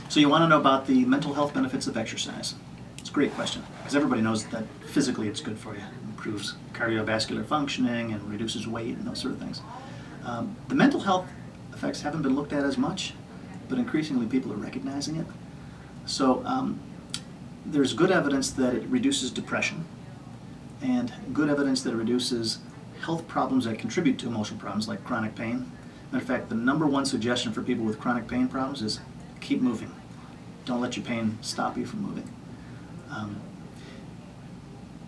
So you want to know about the mental health benefits of exercise. It's a great question, because everybody knows that physically it's good for you. It improves cardiovascular functioning and reduces weight and those sort of things. The mental health effects haven't been looked at as much, but increasingly people are recognizing it. So there's good evidence that it reduces depression, and good evidence that it reduces health problems that contribute to emotional problems like chronic pain. Matter of fact, the number one suggestion for people with chronic pain problems is keep moving. Don't let your pain stop you from moving.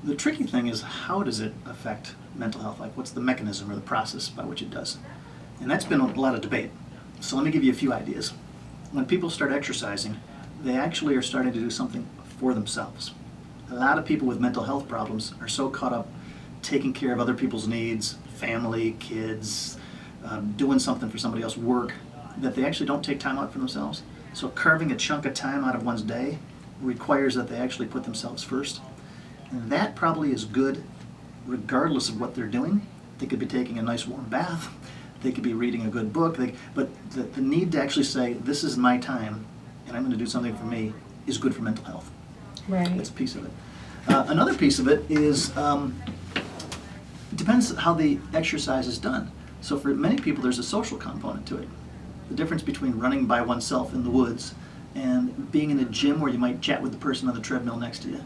The tricky thing is, how does it affect mental health? Like, what's the mechanism or the process by which it does? And that's been a lot of debate. So let me give you a few ideas. When people start exercising, they actually are starting to do something for themselves. A lot of people with mental health problems are so caught up taking care of other people's needs, family, kids, doing something for somebody else, work, that they actually don't take time out for themselves. So carving a chunk of time out of one's day requires that they actually put themselves first. And that probably is good regardless of what they're doing. They could be taking a nice warm bath, they could be reading a good book, but the need to actually say, this is my time and I'm going to do something for me, is good for mental health. Right. That's a piece of it. Another piece of it is, it depends how the exercise is done. So for many people there's a social component to it. The difference between running by oneself in the woods and being in a gym where you might chat with the person on the treadmill next to you,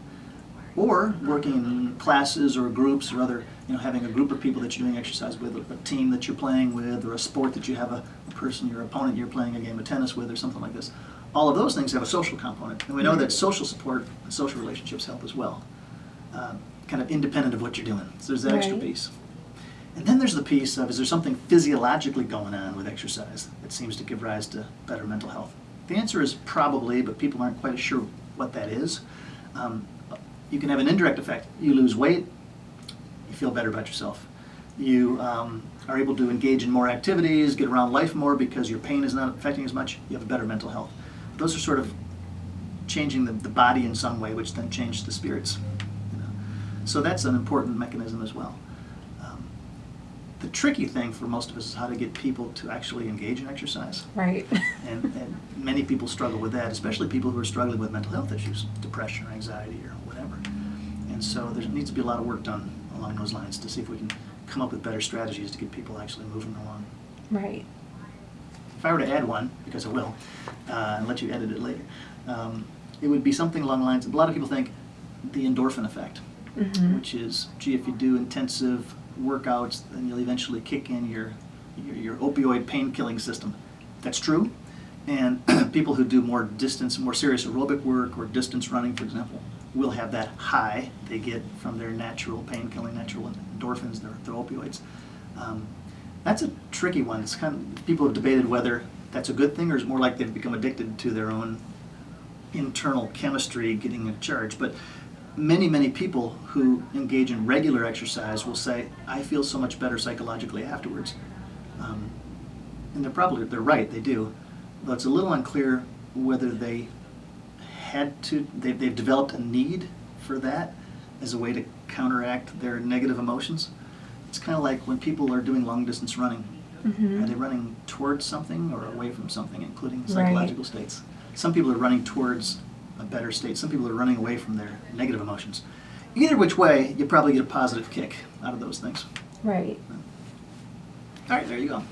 or working in classes or groups or other, having a group of people that you're doing exercise with, a team that you're playing with, or a sport that you have a person, your opponent you're playing a game of tennis with, or something like this. All of those things have a social component, and we know that social support and social relationships help as well, kind of independent of what you're doing. So there's that extra piece. And then there's the piece of, is there something physiologically going on with exercise that seems to give rise to better mental health? The answer is probably, but people aren't quite sure what that is. You can have an indirect effect. You lose weight, you feel better about yourself. You are able to engage in more activities, get around life more because your pain is not affecting as much. You have a better mental health. Those are sort of changing the body in some way, which then changes the spirits. So that's an important mechanism as well. The tricky thing for most of us is how to get people to actually engage in exercise. Right. And many people struggle with that, especially people who are struggling with mental health issues, depression or anxiety or whatever. And so there needs to be a lot of work done along those lines to see if we can come up with better strategies to get people actually moving along. Right. If I were to add one, because I will, and let you edit it later, it would be something along the lines, a lot of people think the endorphin effect, which is, gee, if you do intensive workouts, then you'll eventually kick in your opioid pain-killing system. That's true, and people who do more distance, more serious aerobic work or distance running, for example, will have that high they get from their natural pain-killing, natural endorphins, their opioids. That's a tricky one. It's people have debated whether that's a good thing or is more like they've become addicted to their own internal chemistry getting a charge. But many people who engage in regular exercise will say, I feel so much better psychologically afterwards. And they're right, they do. But it's a little unclear whether they've developed a need for that as a way to counteract their negative emotions. It's kind of like when people are doing long distance running. Are they running towards something or away from something, including psychological states? Some people are running towards a better state. Some people are running away from their negative emotions. Either which way, you probably get a positive kick out of those things. Right. All right, there you go.